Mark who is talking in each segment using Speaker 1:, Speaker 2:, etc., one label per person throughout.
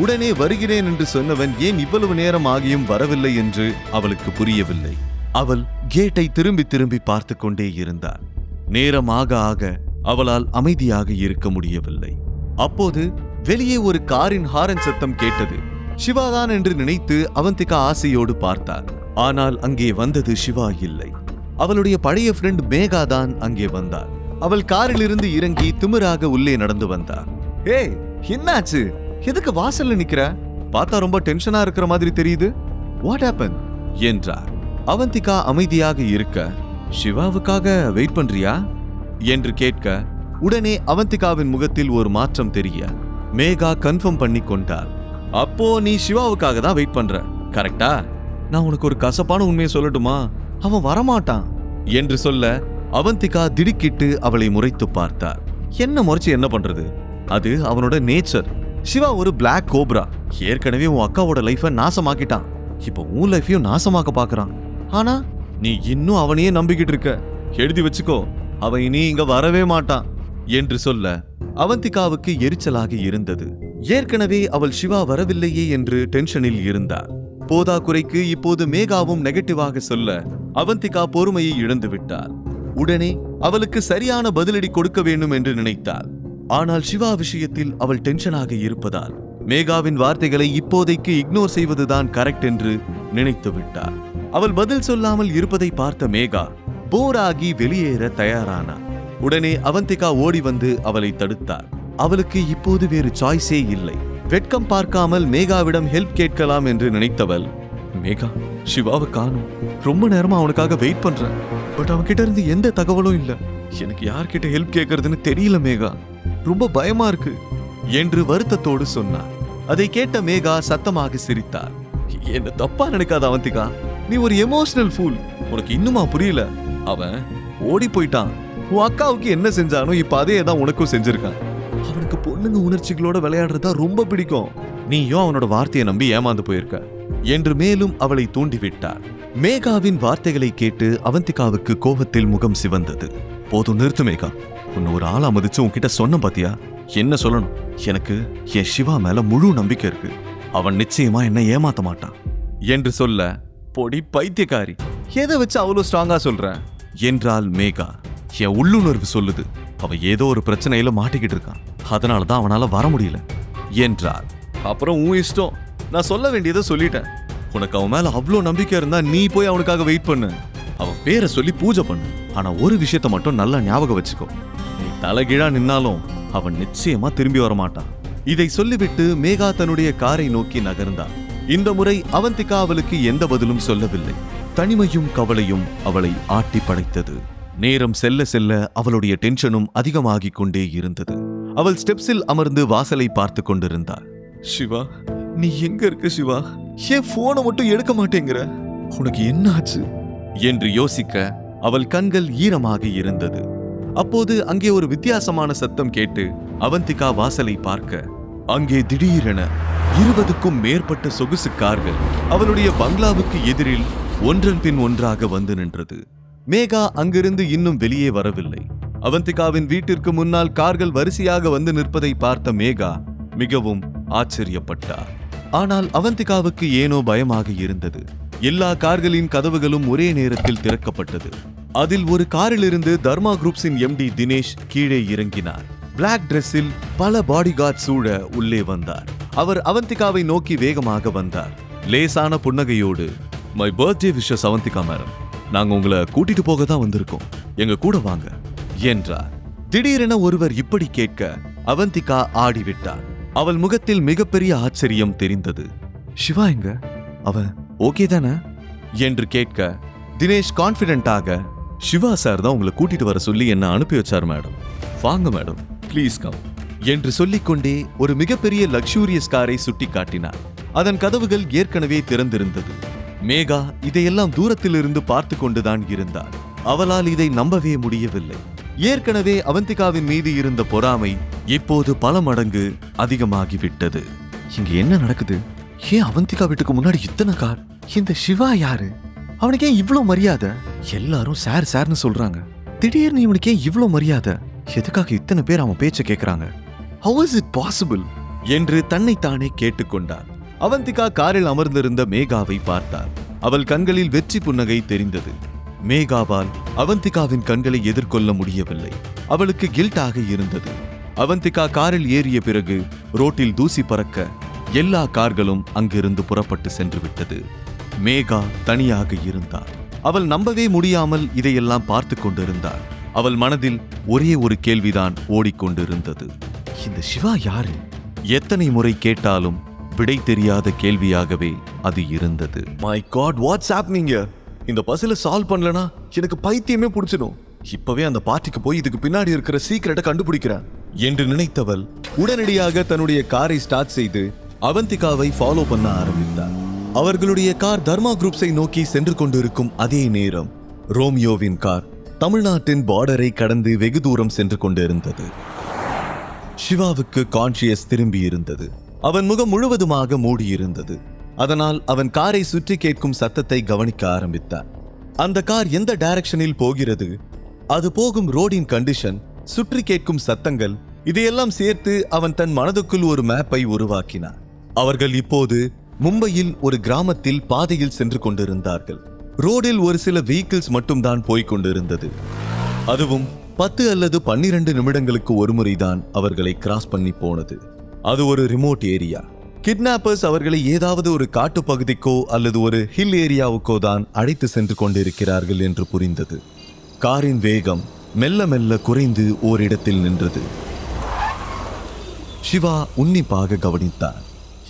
Speaker 1: உடனே வருகிறேன் என்று சொன்னவன் ஏன் இவ்வளவு நேரம் ஆகியும் வரவில்லை என்று அவளுக்கு புரியவில்லை. அவள் கேட்டை திரும்பி திரும்பி பார்த்து கொண்டே இருந்தாள். நேரம் ஆக ஆக அவளால் அமைதியாக இருக்க முடியவில்லை. அப்போது வெளியே ஒரு காரின் ஹாரன் சத்தம் கேட்டது. சிவாதான் என்று நினைத்து அவந்திகா ஆசையோடு பார்த்தாள். ஆனால் அங்கே வந்தது சிவா இல்லை. அவளுடைய பழைய ஃப்ரெண்ட் மேகா தான் அங்கே வந்தாள். அவள் காரில் இருந்து இறங்கி திமிராக உள்ளே நடந்து வந்தாள். ஏய், என்னாச்சு? எதுக்கு வாசல்ல நிக்கிற? பார்த்தா ரொம்ப டென்ஷனா இருக்கிற மாதிரி தெரியுது. வாட் ஹேப்பன் என்றார். அவந்திகா அமைதியாக இருக்க, சிவாவுக்காக வெயிட் பண்றியா என்று கேட்க, உடனே அவந்திகாவின் முகத்தில் ஒரு மாற்றம் தெரிய மேகா கன்ஃபார்ம் பண்ணி கொண்டாள். அப்போ நீ சிவாவுக்காக தான் வெயிட் பண்ற, கரெக்டா? நான் உனக்கு ஒரு கசப்பான உண்மையை சொல்லட்டுமா? அவன் வரமாட்டான் என்று சொல்ல அவந்திகா திடுக்கிட்டு அவளை முறைத்து பார்த்தார். என்ன முறைச்சு என்ன பண்றது? அது அவனோட நேச்சர். சிவா ஒரு பிளாக் கோப்ரா. ஏற்கனவே உன் அக்காவோட லைஃபை நாசமாக்கிட்டான். இப்போ உன் லைஃபையும் நாசமாக்க பாக்குறான். ஆனா நீ இன்னும் அவனையே நம்பிக்கிட்டு இருக்க. எழுதி வச்சுக்கோ, அவன் இனி இங்க வரவே மாட்டான் என்று சொல்ல அவந்திகாவுக்கு எரிச்சலாக இருந்தது. ஏற்கனவே அவள் சிவா வரவில்லையே என்று டென்ஷனில் இருந்தாள். போதா குறைக்கு இப்போது மேகாவும் நெகட்டிவாக சொல்ல அவந்திகா பொறுமையை இழந்து விட்டாள். உடனே அவளுக்கு சரியான பதிலடி கொடுக்க வேண்டும் என்று நினைத்தாள். ஆனால் சிவா விஷயத்தில் அவள் டென்ஷனாக இருப்பதால் மேகாவின் வார்த்தைகளை இப்போதைக்கு இக்னோர் செய்வதுதான் கரெக்ட் என்று நினைத்து விட்டாள். அவள் பதில் சொல்லாமல் இருப்பதை பார்த்த மேகா போராகி வெளியேற தயாரானாள். உடனே அவந்திகா ஓடி வந்து அவளை தடுத்தாள். அவளுக்கு இப்போது வேறு சாய்ஸே இல்லை. வெட்கம் பார்க்காமல் மேகாவிடம் ஹெல்ப் கேட்கலாம் என்று நினைத்தவள், மேகா, சிவாவை காணும். ரொம்ப நேரமா அவனுக்காக வெயிட் பண்றேன். பட் அவன்கிட்ட இருந்து எந்த தகவலும் இல்ல. எனக்கு யார்கிட்ட ஹெல்ப் கேட்கறதுன்னு தெரியல மேகா. ரொம்ப பயமா இருக்கு என்று வருத்தத்தோடு சொன்னார். அதை கேட்ட மேகா சத்தமாக சிரித்தார். என்ன தப்பா நினைக்காத அவந்திகா, நீ ஒரு எமோஷனல் ஃபூல். உனக்கு இன்னுமா புரியல? அவன் ஓடி போயிட்டான். உன் அக்காவுக்கு என்ன செஞ்சானோ இப்ப அதே தான் உனக்கும் செஞ்சிருக்கான். அவனுக்கு பொண்ணுங்க உணர்ச்சிகளோட விளையாடுறதா ரொம்ப பிடிக்கும். நீயும் அவனோட வார்த்தையை நம்பி ஏமாந்து போயிருக்க என்று மேலும் அவளை தூண்டிவிட்டார். மேகாவின் வார்த்தைகளை கேட்டு அவந்திகாவுக்கு கோபத்தில் முகம் சிவந்தது. போதும், நிறுத்து மேகா. உன்னை ஒரு ஆளா மதிச்சு உன்கிட்ட சொன்ன பாத்தியா? என்ன சொல்லணும்? எனக்கு என் சிவா மேல முழு நம்பிக்கை இருக்கு. அவன் நிச்சயமா என்ன ஏமாத்த மாட்டான் என்று சொல்ல, பொடி பைத்தியக்காரி, எதை வச்சு அவ்வளவு ஸ்ட்ராங்கா சொல்ற என்றால் மேகா, என் உள்ளுணர்வு சொல்லுது அவன் ஏதோ ஒரு பிரச்சனையில மாட்டிக்கிட்டு இருக்கான். அதனாலதான் அவனால வர முடியல என்றார். அப்புறம் உன் இஷ்டம். நான் சொல்ல வேண்டியதை சொல்லிட்டேன். உனக்கு அவன் மேல அவ்வளோ நம்பிக்கை இருந்தா நீ போய் அவனுக்காக வெயிட் பண்ணு. அவன் பேரை சொல்லி பூஜை பண்ணு. ஆனா ஒரு விஷயத்த மட்டும் நல்லா ஞாபகம் வச்சுக்கோ, நீ தலைகீழா நின்னாலும் அவன் நிச்சயமா திரும்பி வரமாட்டான். இதை சொல்லிவிட்டு மேகா தன்னுடைய காரை நோக்கி நகர்ந்தாள். இந்த முறை அவந்திகா அவளுக்கு எந்த பதிலும் சொல்லவில்லை. தனிமையும் கவலையும் அவளை ஆட்டி படைத்தது. நேரம் செல்ல செல்ல அவளுடைய டென்ஷனும் அதிகமாகிக் கொண்டே இருந்தது. அவள் ஸ்டெப்ஸில் அமர்ந்து வாசலை பார்த்து கொண்டிருந்தாள். சிவா, நீ எங்க இருக்க சிவா? ஏன் போனை மட்டும் எடுக்க மாட்டேங்கிற? உனக்கு என்ன ஆச்சு என்று யோசிக்க அவள் கண்கள் ஈரமாக இருந்தது. அப்போது அங்கே ஒரு வித்தியாசமான சத்தம் கேட்டு அவந்திகா வாசலை பார்க்க, அங்கே திடீரென 20க்கும் மேற்பட்ட சொகுசு கார்கள் அவளுடைய பங்களாவுக்கு எதிரில் ஒன்றன் பின் ஒன்றாக வந்து நின்றது. மேகா அங்கிருந்து இன்னும் வெளியே வரவில்லை. அவந்திகாவின் வீட்டிற்கு முன்னால் கார்கள் வரிசையாக வந்து நிற்பதை பார்த்த மேகா மிகவும் ஆச்சரியப்பட்டார். ஆனால் அவந்திகாவுக்கு ஏனோ பயமாக இருந்தது. எல்லா கார்களின் கதவுகளும் ஒரே நேரத்தில் திறக்கப்பட்டது. அதில் ஒரு காரிலிருந்து தர்மா குரூப்ஸின் எம்டி தினேஷ் கீழே இறங்கினார். பிளாக் டிரெஸ்ஸில் பல பாடிகார்ட் சூழ உள்ளே வந்தார். அவர் அவந்திகாவை நோக்கி வேகமாக வந்தார். லேசான புன்னகையோடு, my birthday wishes Avanthika madam, நாங்க உங்களை கூட்டிட்டு போக தான் வந்திருக்கோம், எங்க கூட வாங்க என்றார். திடீரென ஒருவர் இப்படி கேட்க அவந்திகா ஆடிவிட்டார். அவள் முகத்தில் மிகப்பெரிய ஆச்சரியம் தெரிந்தது. சிவா எங்க? அவன் ஓகே தானே என்று கேட்க தினேஷ் கான்பிடென்ட்டாக, சிவா சார் தான் உங்களை கூட்டிட்டு வர சொல்லி என்ன அனுப்பி வச்சார் மேடம், வாங்க மேடம் ப்ளீஸ் கம் என்று சொல்லிக்கொண்டே ஒரு மிகப்பெரிய லக்ஸூரியஸ் காரை சுட்டி காட்டினார். அதன் கதவுகள் ஏற்கனவே திறந்திருந்தது. மேகா இதையெல்லாம் தூரத்திலிருந்து பார்த்து கொண்டுதான் இருந்தார். அவளால் இதை நம்பவே முடியவில்லை. ஏற்கனவே அவந்திகாவின் மீது இருந்த பொறாமை இப்போது பல மடங்கு அதிகமாகிவிட்டது. இங்க என்ன நடக்குது? ஏன் அவந்திகா வீட்டுக்கு முன்னாடி இத்தனை கார்? இந்த சிவா யாரு? அவனுக்கு ஏன் இவ்வளவு மரியாதை? எல்லாரும் சார் சார்னு சொல்றாங்க. திடீர்னு இவனுக்கு ஏன் இவ்வளவு மரியாதை? எதுக்காக இத்தனை பேர் அவன் பேச்ச கேட்கறாங்க? How is it possible? என்று தன்னைத்தானே கேட்டுக்கொண்டார். அவந்திகா காரில் அமர்ந்திருந்த மேகாவை பார்த்தார். அவள் கண்களில் வெற்றி புன்னகை தெரிந்தது. மேகாவால் அவந்திகாவின் கண்களை எதிர்கொள்ள முடியவில்லை. அவளுக்கு கில்ட்டாக இருந்தது. அவந்திகா காரில் ஏறிய பிறகு ரோட்டில் தூசி பறக்க எல்லா கார்களும் அங்கிருந்து புறப்பட்டு சென்று விட்டது. மேகா தனியாக இருந்தார். அவள் நம்பவே முடியாமல் இதையெல்லாம் பார்த்து கொண்டிருந்தாள். அவள் மனதில் ஒரே ஒரு கேள்விதான் ஓடிக்கொண்டிருந்தது. இந்த சிவா யாரு? எத்தனை முறை கேட்டாலும் விடை தெரியாத கேள்வியாகவே அது இருந்தது. My god, what's happening? இந்த பசில சால்வ் பண்ணலனா எனக்கு பைத்தியமே பிடிச்சிடும். இப்பவே அந்த பார்ட்டிக்கு போய் இதுக்கு பின்னாடி இருக்கிற சீக்கிரட்டை கண்டுபிடிக்கிறேன் என்று நினைத்தவள் உடனடியாக தன்னுடைய காரை ஸ்டார்ட் செய்து அவந்திகாவை ஃபாலோ பண்ண ஆரம்பித்தார். அவர்களுடைய கார் தர்மா குரூப்ஸை நோக்கி சென்று கொண்டிருக்கும் அதே நேரம் ரோமியோவின் கார் தமிழ்நாட்டின் பார்டரை கடந்து வெகு தூரம் சென்று கொண்டிருந்தது. சிவாவுக்கு கான்ஷியஸ் திரும்பி இருந்தது. அவன் முகம் முழுவதுமாக மூடியிருந்தது. அதனால் அவன் காரை சுற்றி கேட்கும் சத்தத்தை கவனிக்க ஆரம்பித்தார். அந்த கார் எந்த டைரக்ஷனில் போகிறது, அது போகும் ரோடின் கண்டிஷன், சுற்றி கேட்கும் சத்தங்கள், இதையெல்லாம் சேர்த்து அவன் தன் மனதுக்குள் ஒரு மேப்பை உருவாக்கினார். அவர்கள் இப்போது மும்பையில் ஒரு கிராமத்தில் பாதையில் சென்று கொண்டிருந்தார்கள். ரோடில் ஒரு சில வெஹிக்கிள்ஸ் மட்டும்தான் போய்கொண்டிருந்தது. அதுவும் 10 அல்லது 12 நிமிடங்களுக்கு ஒருமுறைதான் அவர்களை கிராஸ் பண்ணி போனது. அது ஒரு ரிமோட் ஏரியா. கிட்னாப்பர்ஸ் அவர்களை ஏதாவது ஒரு காட்டு பகுதிக்கோ அல்லது ஒரு ஹில் ஏரியாவுக்கோ தான் அழைத்து சென்று கொண்டிருக்கிறார்கள் என்று புரிந்தது. காரின் வேகம் மெல்ல மெல்ல குறைந்து ஓரிடத்தில் நின்றது. சிவா உன்னிப்பாக கவனித்தார்.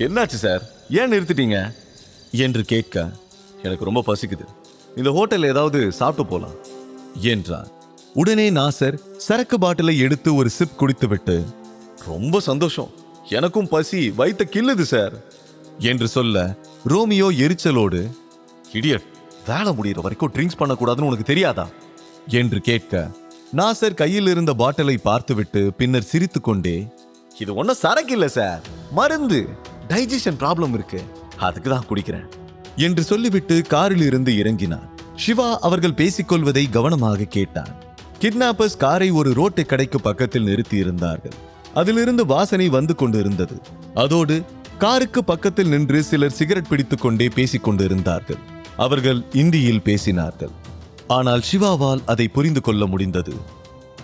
Speaker 1: என்னாச்சு சார், ஏன் நிறுத்திட்டீங்க என்று கேட்க, எனக்கு ரொம்ப பசிக்குது, இந்த ஹோட்டல் ஏதாவது சாப்பிட்டு போலாம் என்றார். உடனே நாசர் சரக்கு பாட்டிலை எடுத்து ஒரு சிப் குடித்துவிட்டு, ரொம்ப சந்தோஷம், எனக்கும் பசி வயித்த கில்லுது சார் என்று சொல்ல, ரோமியோ எரிச்சலோடு, இடியட், வேலை முடிகிற வரைக்கும் ட்ரிங்க்ஸ் பண்ணக்கூடாதுன்னு உனக்கு தெரியாதா என்று கேட்க, நாசர் கையில் இருந்த பாட்டிலை பார்த்துவிட்டு பின்னர் சிரித்துக்கொண்டே, இது ஒன்னும் சரக்கு இல்ல சார், மருந்து, டைஜஷன் ப்ராப்ளம் இருக்கு, அதுக்கு தான் குடிக்கிறேன் என்று சொல்லிவிட்டு காரில் இருந்து இறங்கினார். சிவா அவர்கள் பேசிக்கொள்வதை கவனமாக கேட்டார். கிட்னாப்பர்ஸ் காரை ஒரு ரோட்டு கடைக்கு பக்கத்தில் நிறுத்தி இருந்தார்கள். அதிலிருந்து வாசனை வந்து கொண்டிருந்தது. அதோடு காருக்கு பக்கத்தில் நின்று சிலர் சிகரெட் பிடித்துக் கொண்டே பேசிக் கொண்டிருந்தார்கள். அவர்கள் இந்தியில் பேசினார்கள். ஆனால் சிவாவால் அதை புரிந்து கொள்ள முடிந்தது.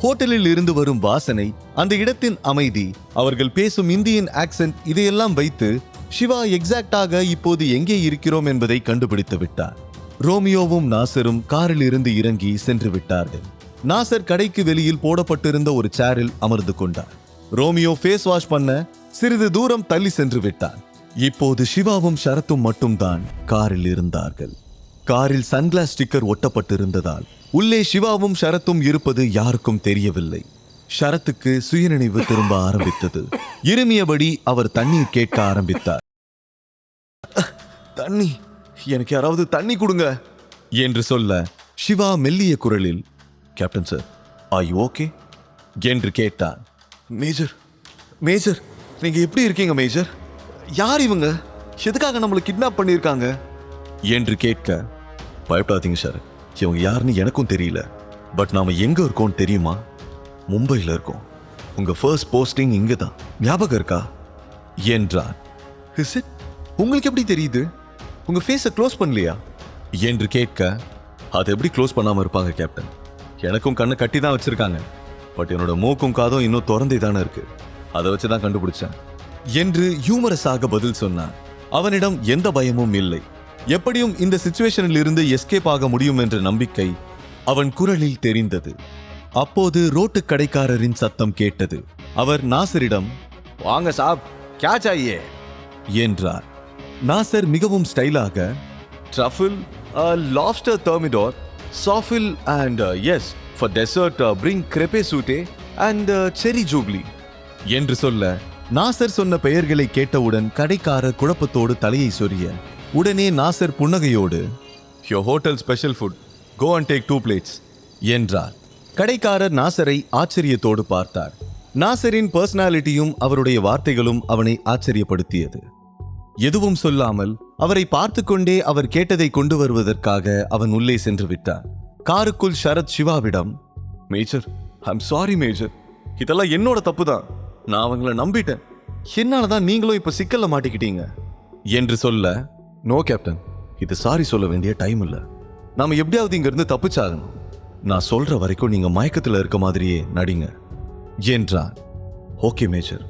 Speaker 1: ஹோட்டலில் இருந்து வரும் வாசனை, அந்த இடத்தின் அமைதி, அவர்கள் பேசும் இந்தியன் ஆக்சென்ட், இதையெல்லாம் வைத்து சிவா எக்ஸாக்டாக இப்போது எங்கே இருக்கிறோம் என்பதை கண்டுபிடித்து விட்டார். ரோமியோவும் நாசரும் காரில் இருந்து இறங்கி சென்று விட்டார்கள். நாசர் கடைக்கு வெளியில் போடப்பட்டிருந்த ஒரு சேரில் அமர்ந்து கொண்டார். ரோமியோ ஃபேஸ் வாஷ் பண்ண சிறிது தூரம் தள்ளி சென்று விட்டார். இப்போது சிவாவும் ஷரத்தும் மட்டும்தான் காரில் இருந்தார்கள். காரில் சன்கிளாஸ் ஸ்டிக்கர் ஒட்டப்பட்டிருந்ததால் உள்ளே சிவாவும் ஷரத்தும் இருப்பது யாருக்கும் தெரியவில்லை. ஷரத்துக்கு சுயநினைவு திரும்ப ஆரம்பித்தது. இருமியபடி அவர் தண்ணீர் கேட்க ஆரம்பித்தார். தண்ணி, எனக்கு யாராவது தண்ணி கொடுங்க என்று சொல்ல, சிவா மெல்லிய குரலில், captain sir, are you okay என்று கேட்டார். மேஜர், மேஜர், நீங்க எப்படி இருக்கீங்க மேஜர்? யார் இவங்க? எதுக்காக நம்மளை கிட்னாப் பண்ணியிருக்காங்க என்று கேட்க, பயப்படாதீங்க சார், இவங்க யாருன்னு எனக்கும் தெரியல, பட் நாம எங்க இருக்கோம் தெரியுமா? மும்பையில் இருக்கோம். உங்க ஃபர்ஸ்ட் போஸ்டிங் இங்க தான், ஞாபகம் இருக்கா என்றார். உங்களுக்கு எப்படி தெரியுது? உங்க ஃபேஸை க்ளோஸ் பண்ணலையா என்று கேட்க, அதை எப்படி க்ளோஸ் பண்ணாம இருப்பாங்க கேப்டன்? எனக்கும் கண்ணை கட்டி தான் வச்சிருக்காங்க, பட் என்னோட மூக்கும் காதும் இன்னும் திறந்தே தானே இருக்கு, அதை வச்சுதான் கண்டுபிடிச்சேன் என்று ஹியூமரஸாக பதில் சொன்னார். அவனிடம் எந்த பயமும் இல்லை. எப்படியும் இந்த சிச்சுவேஷனில் இருந்து எஸ்கேப் ஆக முடியும் என்ற நம்பிக்கை அவன் குரலில் தெரிந்தது. அப்போது ரோட்டு கடைக்காரரின் சத்தம் கேட்டது. அவர் நாசரிடம், வாங்க சாப், क्या चाहिए என்றார். நாசர் மிகவும் ஸ்டைலாக, truffle, lobster thermidor, souffle and as for dessert bring crepe suzette and cherry jubilee என்று சொல்ல, நாசர் சொன்ன பெயர்களை கேட்டவுடன் கடைக்காரர் குழப்பத்தோடு தலையை சொரிய, உடனே நாசர் புன்னகையோடு, your hotel special food, go and take 2 plates என்றார். கடைக்காரர் நாசரை ஆச்சரியத்தோடு பார்த்தார். நாசரின் பர்சனாலிட்டியும் அவருடைய வார்த்தைகளும் அவனை ஆச்சரியப்படுத்தியது. எதுவும் சொல்லாமல் அவரை பார்த்து கொண்டே அவர் கேட்டதை கொண்டு வருவதற்காக அவன் உள்ளே சென்று விட்டார். காருக்குள் ஷரத் சிவாவிடம், மேஜர், ஐம் சாரி மேஜர், இதெல்லாம் என்னோட தப்பு தான், நான் அவங்கள நம்பிட்டேன்,
Speaker 2: என்னாலதான் நீங்களும் இப்ப சிக்கல்ல மாட்டிக்கிட்டீங்க என்று சொல்ல, நோ கேப்டன், இது சாரி சொல்ல வேண்டிய டைம் இல்ல. நாம எப்படியாவது இங்க இருந்து தப்பிச்சாகணும். நான் சொல்ற வரைக்கும் நீங்க மயக்கத்துல இருக்க மாதிரியே நடிங்க என்றான். ஓகே மேஜர்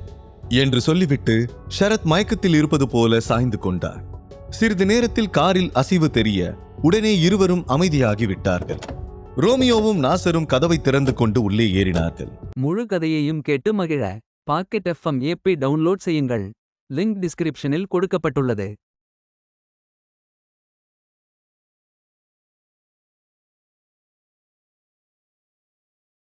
Speaker 2: என்று சொல்லிவிட்டு ஷரத் மயக்கத்தில் இருப்பது போல சாய்ந்து கொண்டார். சிறிது நேரத்தில் காரில் அசைவு தெரிய உடனே இருவரும் அமைதியாகி விட்டார்கள். ரோமியோவும் நாசரும் கதவை திறந்து கொண்டு உள்ளே ஏறினார்கள்.
Speaker 3: முழு கதையையும் கேட்டு மகிழ பாக்கெட் FM ஏபி டவுன்லோட் செய்யுங்கள். லிங்க் டிஸ்கிரிப்ஷனில் கொடுக்கப்பட்டுள்ளது.